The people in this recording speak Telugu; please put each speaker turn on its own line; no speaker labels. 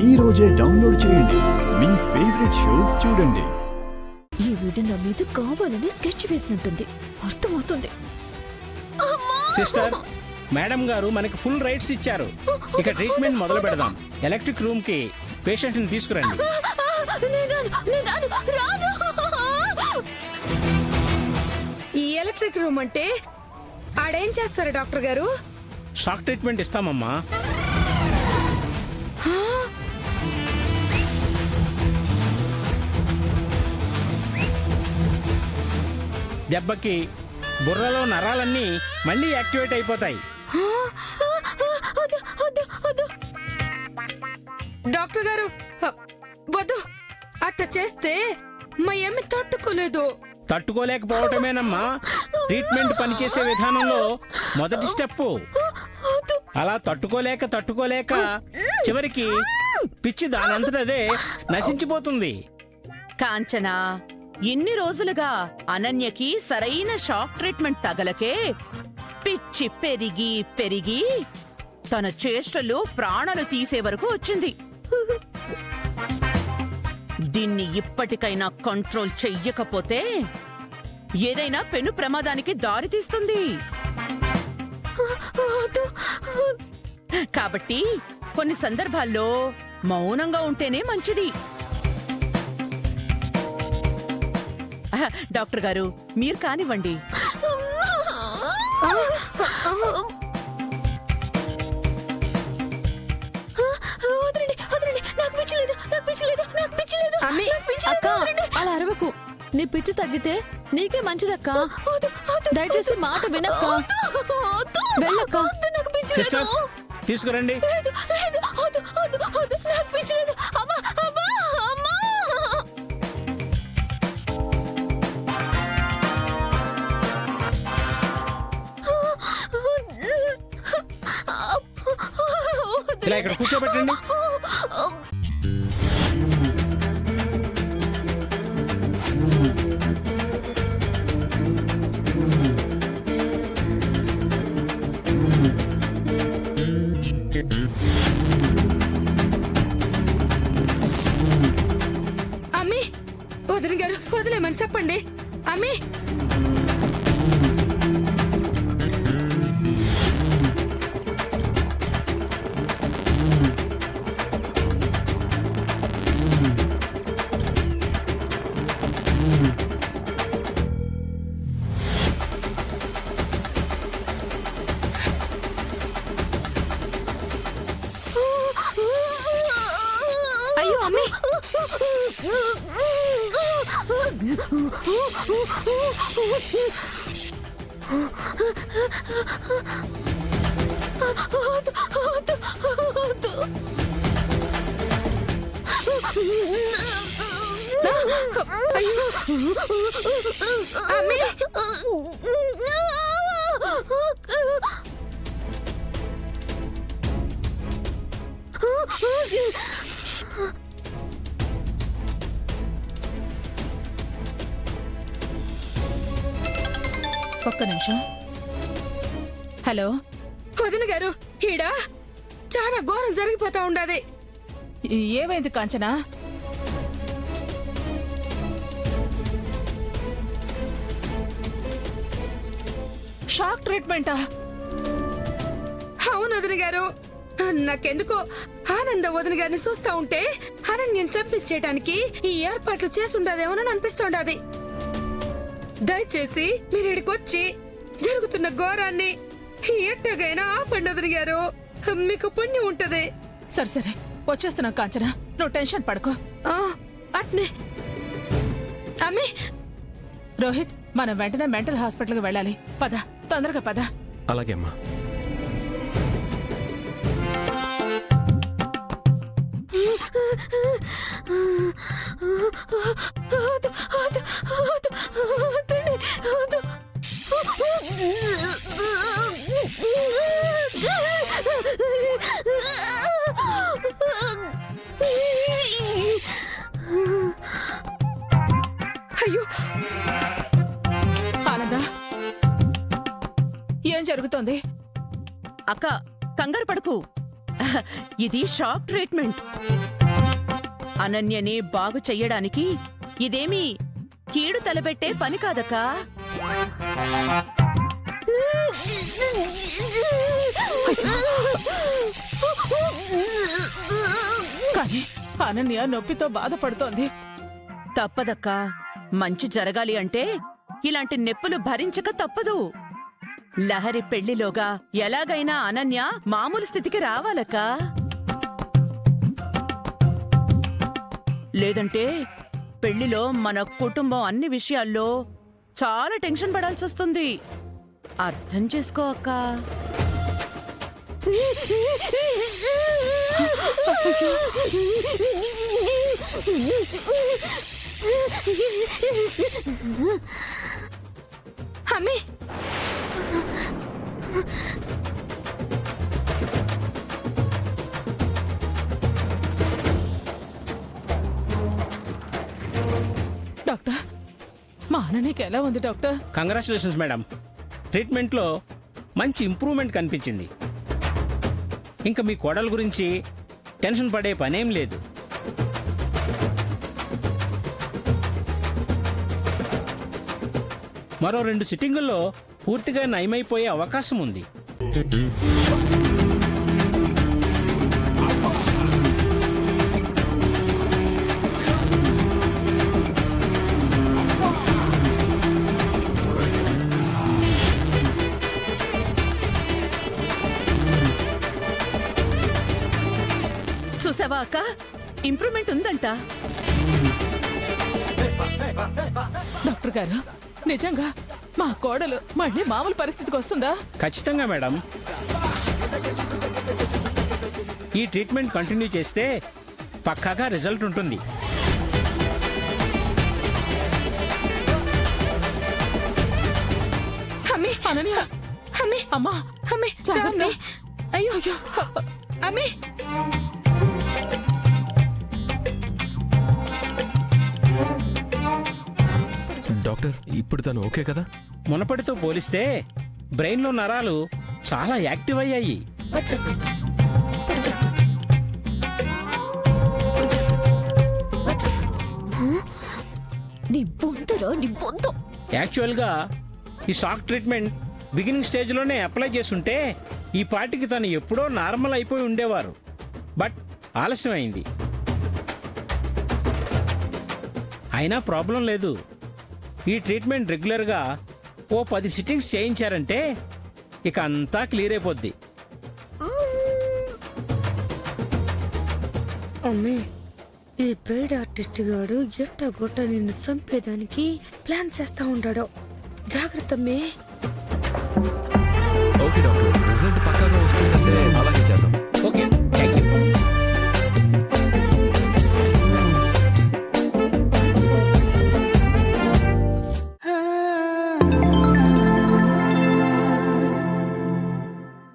ఈ రోజే డౌన్లోడ్ చేయండి. మీ ఫేవరెట్ షోస్ చూడండి.
ఈ వీడియో నా మీద కావాలని స్కెచ్ వేసినట్టుంది. అర్థమవుతుంది.
సిస్టర్, మేడం గారు మనకి ఫుల్ రైట్స్ ఇచ్చారు. ఇక ట్రీట్మెంట్ మొదలు పెడదాం. ఎలక్ట్రిక్ రూమ్ కి పేషెంట్ ని తీసుకురండి.
ఈ ఎలక్ట్రిక్ రూమ్ అంటే ఆడేం చేస్తారు డాక్టర్ గారు?
షాక్ ట్రీట్మెంట్ ఇస్తామమ్మా. దెబ్బకి బుర్రలో నరాలన్నీ మళ్ళీ యాక్టివేట్ అయిపోతాయి.
డాక్టర్ గారు వద్దు, అట్ట చేస్తే మా ఏమి తట్టుకోలేదు.
తట్టుకోలేకపోవటమేనమ్మా ట్రీట్మెంట్ పనిచేసే విధానంలో మొదటి స్టెప్. అలా తట్టుకోలేక చివరికి పిచ్చి దానంతటదే నశించిపోతుంది.
కాంచనా, ఇన్ని రోజులుగా అనన్యకి సరైన షాక్ ట్రీట్మెంట్ తగలకే పిచ్చి పెరిగి పెరిగి తన చేష్టలు ప్రాణాలు తీసే వరకు వచ్చింది. దీన్ని ఇప్పటికైనా కంట్రోల్ చెయ్యకపోతే ఏదైనా పెను ప్రమాదానికి దారితీస్తుంది. కాబట్టి కొన్ని సందర్భాల్లో మౌనంగా ఉంటేనే మంచిది. డాక్టర్ గారు, మీరు కానివ్వండి.
అక్క, అలా అరవకు. నీ పిచ్చి తగ్గితే నీకే మంచిదక్క. దయచేసి మాట వినక్క. వెళ్ళక్క.
సిస్టర్స్, తీసుకురండి. ఇలా ఇక్కడ కూర్చోబెట్టండి.
అమ్మి, వదిన గారు వదిలేమని చెప్పండి. అమ్మి, అయ్యో అమ్మి, అమ్మి,
ఒక్క నిమిషం. హలో
వదిన గారు, ఈడ చాలా ఘోరం జరిగిపోతా ఉండదు.
ఏమైంది కాంచనా? షాక్ ట్రీట్మెంటా?
అవును వదిన గారు, నాకెందుకో ఆనంద వదిన గారిని చూస్తా ఉంటే అనన్యం చంపించేయడానికి ఈ ఏర్పాట్లు చేసుండదేమోనని అనిపిస్తుండది. దయచేసి మీరు ఇక్కడికొచ్చి జరుగుతున్న ఘోరాన్ని ఎట్టగైనా ఆపండి వదిన గారు, మీకు పుణ్యం ఉంటది.
సరే సరే, వచ్చేస్తున్నా కాంచనా, నువ్వు టెన్షన్ పడుకో.
అట్నే. అమ్మి,
రోహిత్, మనం వెంటనే మెంటల్ హాస్పిటల్కి వెళ్ళాలి. పద, తొందరగా పద.
అలాగే అమ్మా.
అయ్యో
ఆనందా, ఏం జరుగుతోంది?
అక్క, కంగారు పడకు.
ఇది షాక్ ట్రీట్మెంట్. అనన్యని బాగు చెయ్యడానికి ఇదేమీ కీడు తలబెట్టే పని కాదక్కా.
కానీ అనన్య నొప్పితో బాధపడుతోంది.
తప్పదక్కా. మంచి జరగాలి అంటే ఇలాంటి నొప్పులు భరించక తప్పదు. లహరి పెళ్లిలోగా ఎలాగైనా అనన్య మామూలు స్థితికి రావాలక్కా. లేదంటే పెళ్లిలో మన కుటుంబం అన్ని విషయాల్లో చాలా టెన్షన్ పడాల్సి వస్తుంది. అర్థం చేసుకో అక్కా.
అమ్మే
డాక్టర్, మా అనన్యకి ఎలా ఉంది డాక్టర్?
Congratulations madam. ట్రీట్మెంట్లో మంచి ఇంప్రూవ్మెంట్ కనిపించింది. ఇంకా మీ కోడల గురించి టెన్షన్ పడే పనేం లేదు. మరో 2 సిట్టింగుల్లో పూర్తిగా నయమైపోయే అవకాశం ఉంది.
చూసావా అక్క, ఇంప్రూవ్మెంట్ ఉందంట.
డాక్టర్ గారు, నిజంగా మా కోడలు మళ్ళీ మామూలు పరిస్థితికి వస్తుందా?
ఖచ్చితంగా మేడం. ఈ ట్రీట్మెంట్ కంటిన్యూ చేస్తే పక్కాగా రిజల్ట్ ఉంటుంది.
అమ్మే
అనన్య,
అమ్మే
అమ్మా,
అమ్మే
జాగ్రత్త.
అమ్మే. అయ్యో అయ్యో అమ్మే
డాక్టర్, ఇప్పుడు తను ఓకే కదా?
మునపటితో పోలిస్తే బ్రెయిన్లో నరాలు చాలా యాక్టివ్ అయ్యాయి.
నీ బొంతరా నీ బొంతం.
యాక్చువల్గా ఈ షాక్ ట్రీట్మెంట్ బిగినింగ్ స్టేజ్లోనే అప్లై చేసుంటే ఈ పార్టీకి తను ఎప్పుడో నార్మల్ అయిపోయి ఉండేవారు. బట్ ఆలస్యం అయింది. అయినా ప్రాబ్లం లేదు. ఈ ట్రీట్మెంట్ రెగ్యులర్గా ఓ 10 సిట్టింగ్స్ చేయించారంటే ఇక అంతా క్లియర్ అయిపోద్ది.
అమ్మే, ఈ పెయిడ్ ఆర్టిస్ట్ గాడు ఎట్టా గొట్ట నిన్ను చంపేదానికి ప్లాన్ చేస్తా ఉంటాడు. జాగ్రత్త అమ్మే.
ఓకే డాక్టర్, రిజల్ట్ పక్కాగా వస్తుందంటే అలా